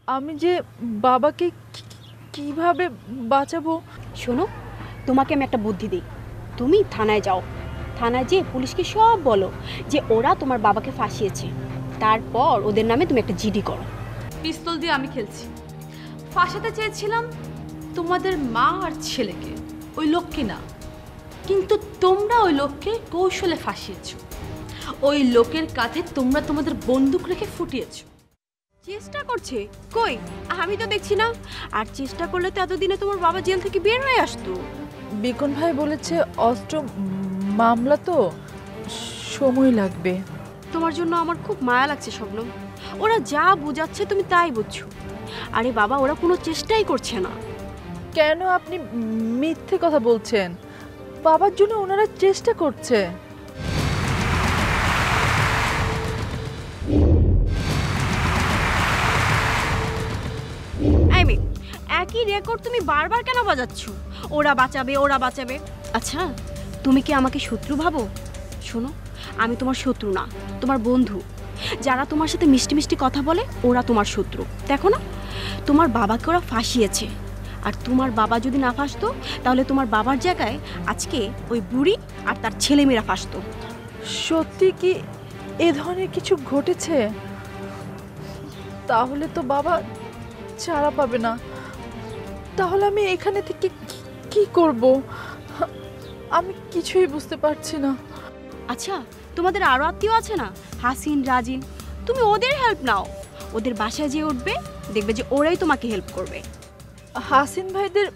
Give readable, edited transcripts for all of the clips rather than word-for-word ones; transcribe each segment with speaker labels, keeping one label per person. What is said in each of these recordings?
Speaker 1: আমি যে বাবাকে কিভাবে বাঁচাবো?
Speaker 2: শোনো, তোমাকে আমি একটা বুদ্ধি দিই। তুমি থানায় যাও, থানায় যেয়ে পুলিশকে সব বলো যে ওরা তোমার বাবাকে ফাঁসিয়েছে। তারপর ওদের নামে তুমি একটা জিডি করো।
Speaker 3: পিস্তল দিয়ে আমি খেলছি? ফাঁসাতে চেয়েছিলাম তোমাদের মা আর ছেলেকে, ওই লোককে না। কিন্তু তোমরা ওই লোককে কৌশলে ফাঁসিয়েছো। ওই লোকের কাঁধে তোমরা তোমাদের বন্দুক রেখে ফুটিয়েছো।
Speaker 2: চেষ্টা করছে কই? আমি তো দেখছি না। আর চেষ্টা করলে তো এতদিনে তোমার বাবা জেল থেকে বের হয়ে আসতো।
Speaker 1: বিকন ভাই বলেছে অস্ত্র মামলা তো সময় লাগবে।
Speaker 2: তোমার জন্য আমার খুব মায়া লাগছে শবনম। ওরা যা বোঝাচ্ছে তুমি তাই বুঝছো। আরে বাবা, ওরা কোনো চেষ্টাই করছে না।
Speaker 1: কেন আপনি মিথ্যে কথা বলছেন? বাবার জন্য ওনারা চেষ্টা করছে।
Speaker 2: আই মিন, একই রেকর্ড তুমি বারবার কেন বাজাচ্ছ? ওরা বাঁচাবে, ওরা বাঁচাবে। আচ্ছা, তুমি কি আমাকে শত্রু ভাবো? শোনো, আমি তোমার শত্রু না, তোমার বন্ধু। যারা তোমার সাথে মিষ্টি মিষ্টি কথা বলে ওরা তোমার শত্রু। দেখো না, তোমার বাবাকে ওরা ফাঁসিয়েছে। আর তোমার বাবা যদি না ফাঁসতো তাহলে তোমার বাবার জায়গায় আজকে ওই বুড়ি আর তার ছেলেমেয়েরা ফাঁসতো।
Speaker 1: সত্যি কি এ ধরনের কিছু ঘটেছে? তাহলে তো বাবা ছাড়া পাবে না। তাহলে আমি এখানে থেকে কি করব? আমি কিছুই বুঝতে পারছি না।
Speaker 2: আচ্ছা, তোমাদের আরও আত্মীয় আছে না, হাসিন, রাজিন? তুমি ওদের হেল্প নাও। ওদের বাসায় যেয়ে উঠবে, দেখবে যে ওরাই তোমাকে হেল্প করবে।
Speaker 1: হাসিন ভাইদের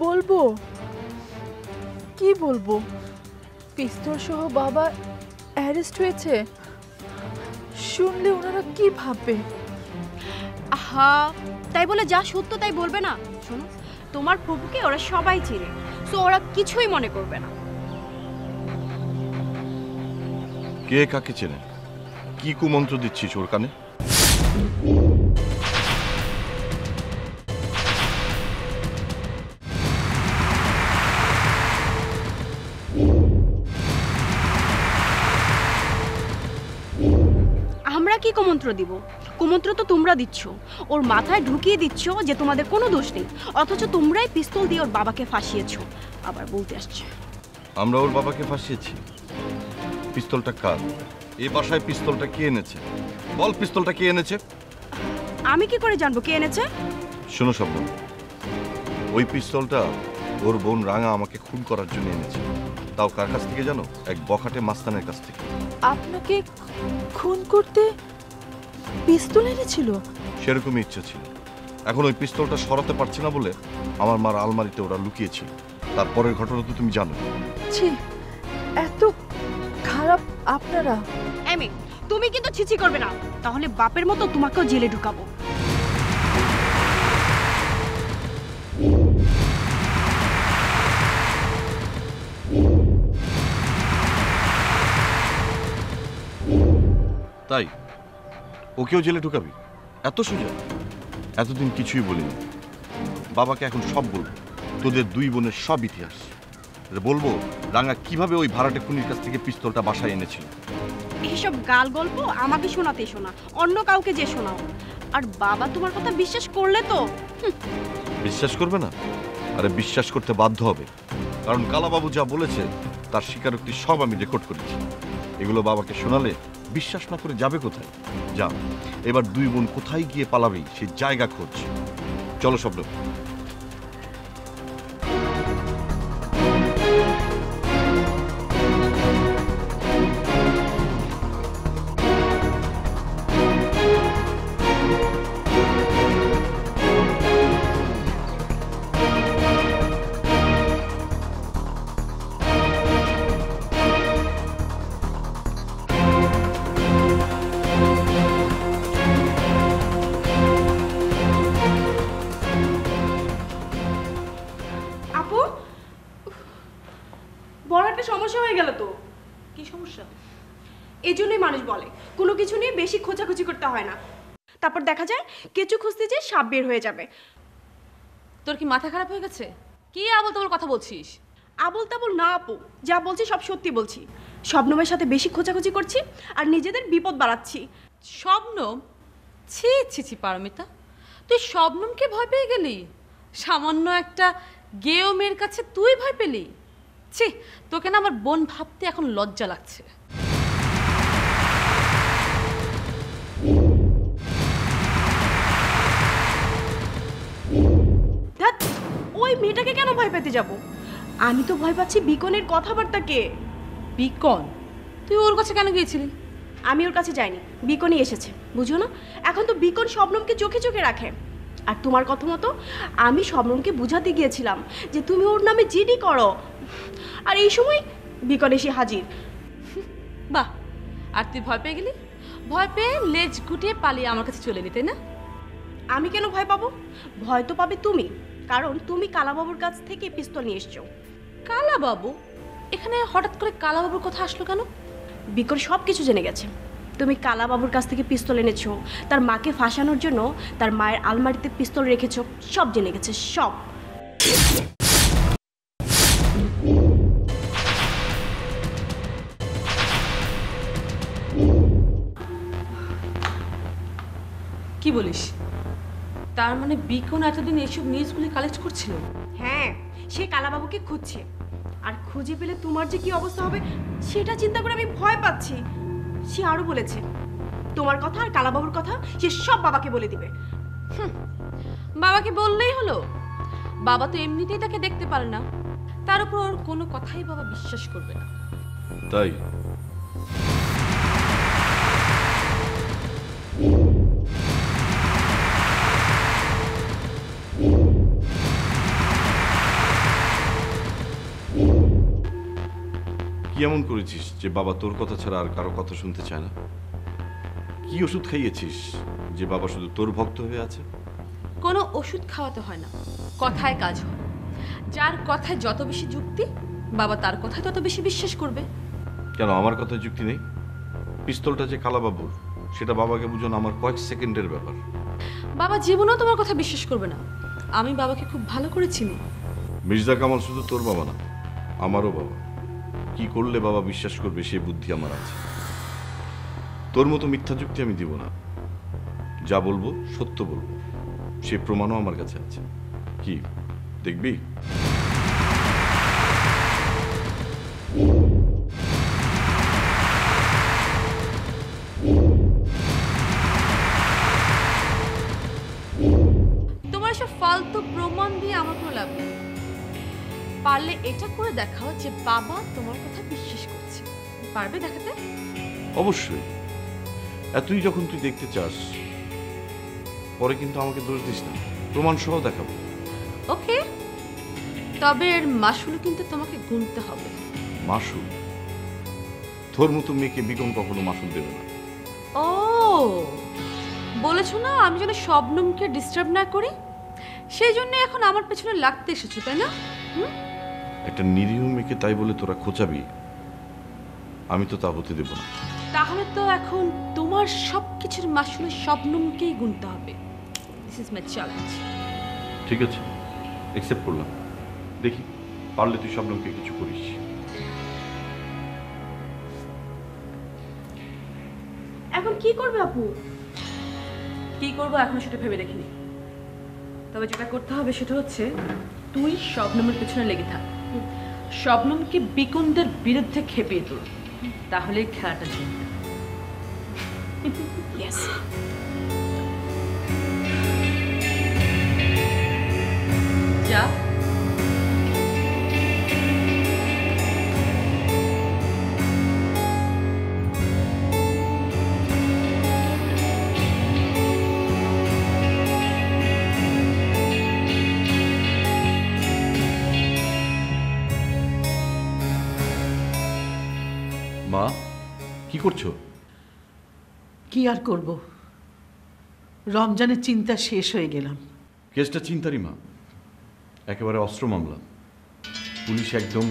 Speaker 1: বলবো? কি বলবো? পিস্তল সহ বাবা অ্যারেস্ট হয়েছে শুনলে ওনারা কি ভাববে?
Speaker 2: আহা, তাই বলে যা সত্য তাই বলবে না। শোনো, তোমার প্রভুকে ওরা সবাই চিনে, সো ওরা কিছুই মনে করবে না।
Speaker 4: কে কাকে চেনে? কি কুমন্ত্র দিচ্ছিস ওর কানে?
Speaker 2: আমরা কি কুমন্ত্র দিব? কুমন্ত্র তো তোমরা দিচ্ছ। ওর মাথায় ঢুকিয়ে দিচ্ছ যে তোমাদের কোনো দোষ নেই, অথচ তোমরাই পিস্তল দিয়ে ওর বাবাকে ফাঁসিয়েছ। আবার বলতে আসছে
Speaker 4: আমরা ওর বাবাকে ফাঁসিয়েছি? পিস্তলটা কার? এই বাসায় পিস্তলটা কে এনেছে? বল, পিস্তলটা কে এনেছে?
Speaker 2: আমি কি করে জানবো কে এনেছে?
Speaker 4: শোনো স্বপ্ন, ওই পিস্তলটা ওর বোন রাঙা আমাকে খুন করার জন্য এনেছে। তাও কার কাছ থেকে জানো? এক বখাটে মাস্তানের কাছ থেকে।
Speaker 1: আপনাকে খুন করতে পিস্তল এনেছিল?
Speaker 4: সেরকমই ইচ্ছা ছিল। এখন ওই পিস্তলটা সরাতে পারছি না বলে আমার মার আলমারিতে ওরা লুকিয়েছিল। তারপরের ঘটনা তো তুমি জানো।
Speaker 1: ছি, এত খারাপ আপনারা।
Speaker 2: এমি, তুমি কিন্তু ছিছি করবে না, তাহলে বাপের মতো তোমাকেও জেলে ঢুকাবো।
Speaker 4: তাই ওকেও জেলে ঢুকাবি? এত সোজা? এতদিন কিছুই বলিনি। বাবাকে এখন সব বলবো, তোদের দুই বোনের সব ইতিহাস বলবো। রাঙা কিভাবে ওই ভাড়াটে খুনির কাছ থেকে পিস্তলটা বাসায় এনেছিল।
Speaker 2: এইসব গাল গল্প আমাকে শোনাতে শোনা, অন্য কাউকে যে শোনাও। আর বাবা তোমার কথা বিশ্বাস করলে তো
Speaker 4: বিশ্বাস করবে না? আরে বিশ্বাস করতে বাধ্য হবে, কারণ কালাবাবু যা বলেছে তার স্বীকারোক্তি সব আমি রেকর্ড করেছি। এগুলো বাবাকে শোনালে বিশ্বাস না করে যাবে কোথায়? যা, এবার দুই বোন কোথায় গিয়ে পালাবে সেই জায়গা খোঁজ। চলো শব্দ।
Speaker 2: আপু, বড় একটা সমস্যা হয়ে গেল তো।
Speaker 3: কি সমস্যা?
Speaker 2: এই জন্যই মানুষ বলে কোনো কিছু নিয়ে বেশি খোঁচাখুচি করতে হয় না, তারপর দেখা যায় কেঁচু খুঁজতে যে সাপ বের হয়ে যাবে।
Speaker 3: তোর কি মাথা খারাপ হয়ে গেছে? কি আবল তাবল কথা বলছিস?
Speaker 2: আবল তাবল না আপু, যা বলছি সব সত্যি বলছি। শবনমের সাথে বেশি খোঁচাখুচি করছি আর নিজেদের বিপদ বাড়াচ্ছি।
Speaker 3: স্বপ্ন? ছি ছি ছি পারমিতা, তুই শবনমকে ভয় পেয়ে গেলি? সামান্য একটা গেও মেয়ের কাছে তুই ভয় পেলি? ছি, তোকে না আমার বোন ভাবতে এখন লজ্জা লাগছে।
Speaker 2: ধ্যাৎ, ওই মেয়েটাকে কেন ভয় পেতে যাব? আমি তো ভয় পাচ্ছি বিকনের কথাবার্তাকে।
Speaker 3: বিকন? তুই ওর কাছে কেন গিয়েছিলি?
Speaker 2: আমি ওর কাছে যাইনি, বিকনই এসেছে, বুঝো না? এখন তো বিকন শবনমকে চোখে চোখে রাখে। আর তোমার কথা মতো আমি শবনমকে বুঝাতে গিয়েছিলাম যে তুমি ওর নামে জিডি করো, আর এই সময় বিকন এসে হাজির।
Speaker 3: বাহ, আর তুই ভয় পেয়ে গেলি? ভয় পেয়ে লেজ গুটিয়ে পালিয়ে আমার কাছে চলে এলি, তাই না?
Speaker 2: আমি কেন ভয় পাবো? ভয় তো পাবে তুমি, কারণ তুমি কালাবাবুর কাছ থেকে পিস্তল নিয়ে এসছো।
Speaker 3: কালাবাবু? এখানে হঠাৎ করে কালাবাবুর কথা আসলো কেন?
Speaker 2: বিকন সব কিছু জেনে গেছে। তুমি কালাবাবুর কাছ থেকে পিস্তল এনেছো, তার মাকে ফাঁসানোর জন্য তার মায়ের আলমারিতে পিস্তল রেখেছো, সব জেনে গেছে, সব।
Speaker 3: কি বলিস? তার মানে বিকন এতদিন এইসব নিউজগুলি কালেক্ট করছিল?
Speaker 2: হ্যাঁ, সে কালাবাবুকে খুঁজছে, আর খুঁজে পেলে তোমার যে কি অবস্থা হবে সেটা চিন্তা করে আমি ভয় পাচ্ছি। সে আরো বলেছে তোমার কথা আর কালাবাবুর কথা সে সব বাবাকে বলে দিবে।
Speaker 3: বাবাকে বললেই হলো? বাবা তো এমনিতেই তাকে দেখতে পারে না, তার উপর ওর কোনো কথাই বাবা বিশ্বাস করবে না।
Speaker 4: তাই? কি এমন করেছিস যে বাবা তোর কথা ছাড়া আর কারো কথা শুনতে চায় না? কি ওষুধ খাইয়েছিস যে বাবা শুধু তোর ভক্ত হয়ে আছে?
Speaker 3: কোনো ওষুধ খাওয়াতে হয় না, কথায় কাজ হয়। যার কথায় যত বেশি যুক্তি, বাবা তার কথায় তত বেশি বিশ্বাস করবে।
Speaker 4: কেন আমার কথায় যুক্তি নেই? পিস্তলটা যে কালাবাবুর, সেটা বাবাকে বুঝানো আমার কয়েক সেকেন্ডের ব্যাপার।
Speaker 3: বাবা জীবনেও তোমার কথা বিশ্বাস করবে না। আমি বাবাকে খুব ভালো করে চিনি।
Speaker 4: মির্জা কামাল শুধু তোর বাবা না, আমারও বাবা। কি করলে বাবা বিশ্বাস করবে সেই বুদ্ধি আমার আছে। তোর মতো মিথ্যা যুক্তি আমি দিব না। যা বলবো সত্য বলবো, সে প্রমাণও আমার কাছে আছে। কি দেখবি?
Speaker 3: তোমার এসব ফালতু প্রমাণ দিয়ে আমার কোনো লাভ নেই। পারলে এটা করে দেখাও যে বাবা তোমার কথা বিশ্বাস করছে। পারবে দেখাতে?
Speaker 4: অবশ্যই। এতই যখন তুই দেখতে চাস, পরে কিন্তু আমাকে দোষ দিস না, প্রমাণ সহ দেখাবো।
Speaker 3: ওকে, তবে এর মাসুল কিন্তু তোমাকে গুনতে হবে।
Speaker 4: মাসুল? তোর মতো মেয়েকে বিকম কখনো মাসুল দেবে না।
Speaker 3: ও, বলেছো না আমি যেন শবনমকে ডিস্টার্ব না করি, সেই জন্য এখন আমার পেছনে লাগতে এসেছো, তাই না?
Speaker 4: একটা নিরীহ মেয়েকে তাই বলে তোরা খোঁচাবি? আমি তো তা হতে দেব না।
Speaker 3: তাহলে তো এখন তোমার সবকিছুর মাসুলে শবনমকেই গুনতে হবে। This is my challenge.
Speaker 4: ঠিক আছে, একসেপ্ট করলাম। দেখি পারলে তুই শবনমকে কিছু করিস।
Speaker 2: এখন কি করবে আপু?
Speaker 3: কি করবো এখনো সেটা ভেবে দেখিনি, তবে যেটা করতে হবে সেটা হচ্ছে তুই শবনমের পেছনে লেগে থাক, শবনমকে বিকুনদের বিরুদ্ধে খেপিয়ে তোল, তাহলে খেলাটা জিতবে।
Speaker 2: ইয়েস।
Speaker 3: যা।
Speaker 4: মা, কি করছো?
Speaker 5: কি আর করব, রমজানের চিন্তা শেষ হয়ে গেলাম।
Speaker 4: কেসটা চিন্তারই মা, একেবারে অস্ত্র মামলা। পুলিশ একদম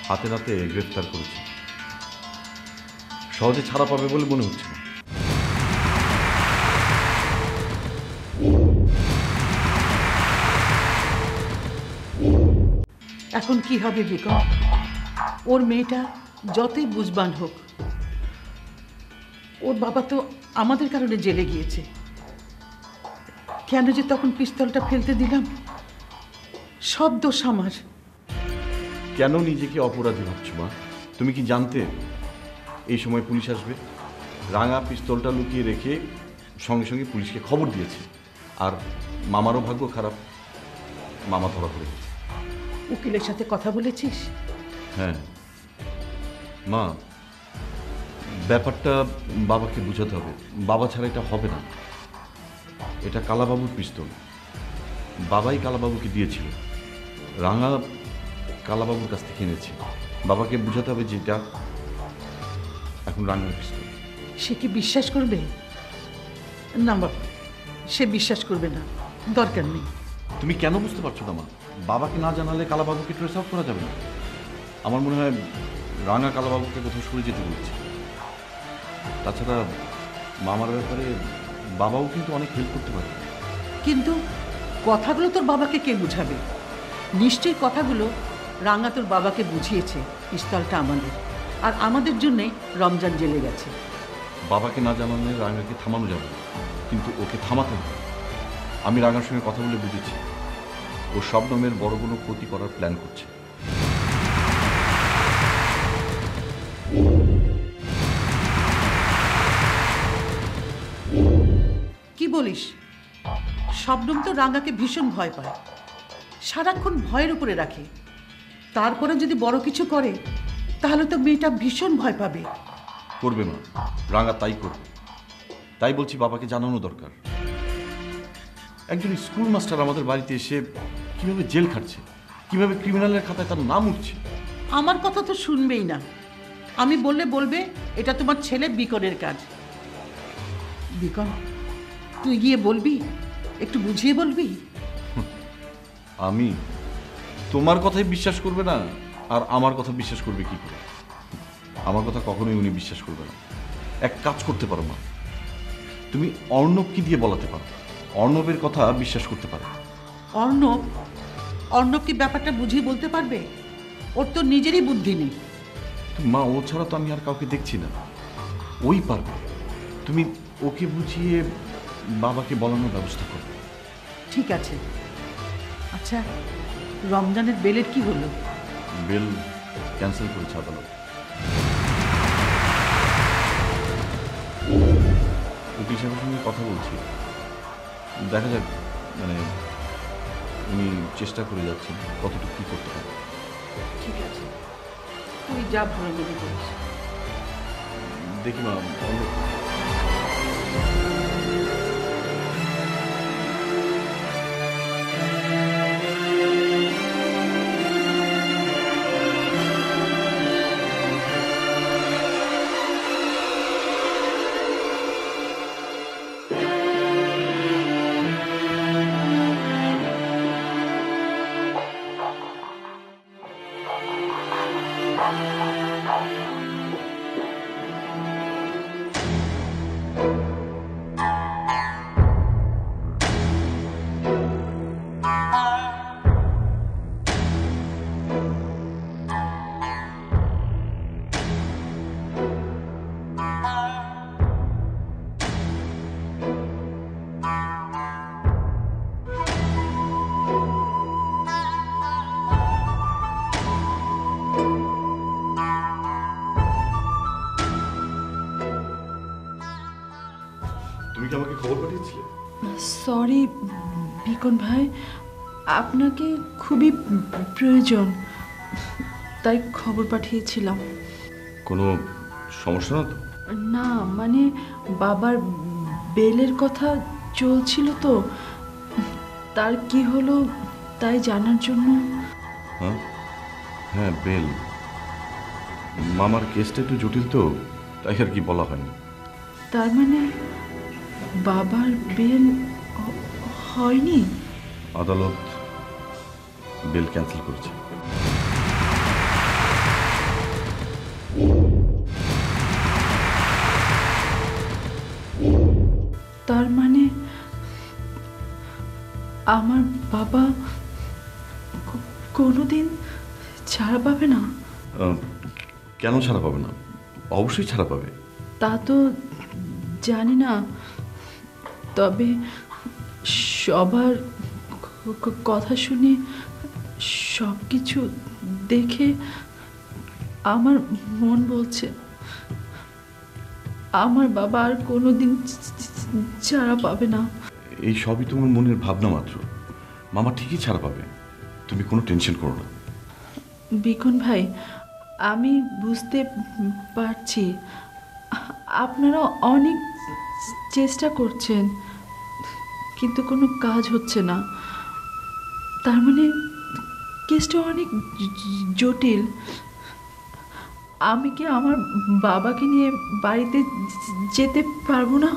Speaker 4: হাতে নাতে গ্রেফতার করেছে। সহজে ছাড়া পাবে বলে মনে হচ্ছে না।
Speaker 5: এখন কি হবে বিকম? ওর মেয়েটা যতই বুঝবান হোক, ওর বাবা তো আমাদের কারণে জেলে গিয়েছে। কেন যে তখন পিস্তলটা ফেলতে দিলাম, সব দোষ আমার।
Speaker 4: কেন নিজেকে অপরাধী ভাবছো মা? তুমি কি জানতে এই সময় পুলিশ আসবে? রাঙা পিস্তলটা লুকিয়ে রেখে সঙ্গে সঙ্গে পুলিশকে খবর দিয়েছে। আর মামারও ভাগ্য খারাপ, মামা ধরা পড়ে গেছে।
Speaker 5: উকিলের সাথে কথা বলেছিস?
Speaker 4: হ্যাঁ মা, ব্যাপারটা বাবাকে বোঝাতে হবে। বাবা ছাড়া এটা হবে না। এটা কালাবাবুর পিস্তল, বাবাই কালাবাবুকে দিয়েছিল। রাঙা কালাবাবুর কাছ থেকে এনেছে। বাবাকে বোঝাতে হবে যে এটা এখন রাঙার পিস্তল।
Speaker 5: সে কি বিশ্বাস করবে? না বাবা, সে বিশ্বাস করবে না, দরকার নেই।
Speaker 4: তুমি কেন বুঝতে পারছো না মা? বাবাকে না জানালে কালাবাবুকে ট্রেস আউট করা যাবে না। আমার মনে হয় রাঙা কালাবাবুকে কোথাও সরে যেতে বলছে। তাছাড়া মামার ব্যাপারে বাবাও কিন্তু অনেক হেল্প করতে পারে।
Speaker 5: কিন্তু কথাগুলো তোর বাবাকে কে বুঝাবে? নিশ্চয়ই কথাগুলো রাঙা তোর বাবাকে বুঝিয়েছে পিস্তলটা আমাদের, আর আমাদের জন্যে রমজান জেলে গেছে।
Speaker 4: বাবাকে না জানালে রাঙাকে থামানো যাবে না, কিন্তু ওকে থামাতে হবে। আমি রাঙার সঙ্গে কথা বলে বুঝেছি ও শবনমের বড় কোনো ক্ষতি করার প্ল্যান করছে।
Speaker 5: কি বলিস? শবনম তো রাঙাকে ভীষণ ভয় পায়, সারাক্ষণ ভয়ের উপরে রাখে। তারপরে যদি বড় কিছু করে তাহলে তো মেয়েটা ভীষণ ভয় পাবে।
Speaker 4: করবে মা, রাঙা তাই করবে। তাই বলছি বাবাকে জানানো দরকার। একজন স্কুল মাস্টার আমাদের বাড়িতে এসে কিভাবে জেল খাটছে, কিভাবে ক্রিমিনালের খাতায় তার নাম উঠছে।
Speaker 5: আমার কথা তো শুনবেই না। আমি বললে বলবে এটা তোমার ছেলে বিকনের কাজ। বিকন, তুই গিয়ে বলবি, একটু বুঝিয়ে বলবি।
Speaker 4: আমি তোমার কথাই বিশ্বাস করবে না, আর আমার কথা বিশ্বাস করবে কি করে? আমার কথা কখনোই উনি বিশ্বাস করবে না। এক কাজ করতে পারো মা, তুমি অর্ণবকে দিয়ে বলাতে পারো। অর্ণবের কথা বিশ্বাস করতে পারে।
Speaker 5: অর্ণব? অর্ণব কি ব্যাপারটা বুঝিয়ে বলতে পারবে? ওর তো নিজেরই বুদ্ধি নেই।
Speaker 4: মা, ও ছাড়া তো আমি আর কাউকে দেখছি না। ওই পারবে। তুমি ওকে বুঝিয়ে বাবাকে বলানোর ব্যবস্থা করো।
Speaker 5: ঠিক আছে। আচ্ছা, রমজানের বেলের কি হলো?
Speaker 4: বেল ক্যান্সেল করেছে আদালত। উকিল সাহেবের সঙ্গে কথা বলছি, দেখা যাক। মানে উনি চেষ্টা করে যাচ্ছেন কতটুকু কী করতে পারে।
Speaker 5: ঠিক আছে, তুই যা ভালো মনে করিস।
Speaker 4: দেখি মা, তুমি কি আমাকে খবর পাঠিয়েছিলে?
Speaker 1: সরি বিকন ভাই, আপনাকে খুবই প্রয়োজন, তাই খবর পাঠিয়েছিলাম।
Speaker 4: কোনো সমস্যা না তো?
Speaker 1: না, মানে বাবার বেলের কথা চলছিল তো, তার কি হলো তাই জানার জন্য।
Speaker 4: হ্যাঁ হ্যাঁ, বেল। মামার কেসটা একটু জটিল তো, তাই আর কি বলা হয়নি।
Speaker 1: তার মানে বাবার বেল হয়নি?
Speaker 4: আদালত বেল ক্যান্সেল করেছে।
Speaker 1: তার মানে আমার বাবা কোনোদিন ছাড়া পাবে না?
Speaker 4: কেন ছাড়া পাবে না? অবশ্যই ছাড়া পাবে।
Speaker 1: তা তো জানি না, তবে সবার কথা শুনে সব কিছু দেখে আমার মন বলছে আমার বাবা আর কোনোদিন ছাড়া পাবে না।
Speaker 4: এই সবই তোমার মনের ভাবনা মাত্র। মামা ঠিকই ছাড়া পাবে, তুমি কোনো টেনশন করো না।
Speaker 1: বিখন ভাই, আমি বুঝতে পারছি আপনারা অনেক চেষ্টা করছেন, কিন্তু কোনো কাজ হচ্ছে না। তার মানে কেসটা অনেক জটিল। আমি কি আমার বাবাকে নিয়ে বাড়িতে যেতে পারবো না?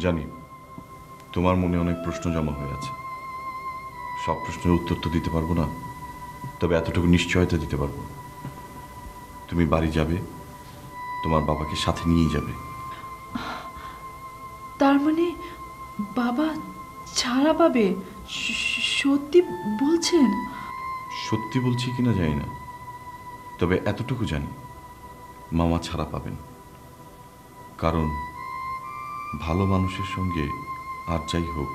Speaker 4: জানি তোমার মনে অনেক প্রশ্ন জমা হয়ে আছে। সব প্রশ্নের উত্তর তো দিতে পারবো না, তবে এতটুকু নিশ্চয়তা দিতে পারবো, তুমি বাড়ি যাবে, তোমার বাবাকে সাথে নিয়ে যাবে।
Speaker 1: তার মানে বাবা ছাড়া পাবে? সত্যি বলছেন?
Speaker 4: সত্যি বলছি কিনা জানি না, তবে এতটুকু জানি মামা ছাড়া পাবেন। কারণ ভালো মানুষের সঙ্গে আর যাই হোক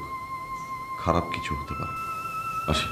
Speaker 4: খারাপ কিছু হতে পারে। আসি।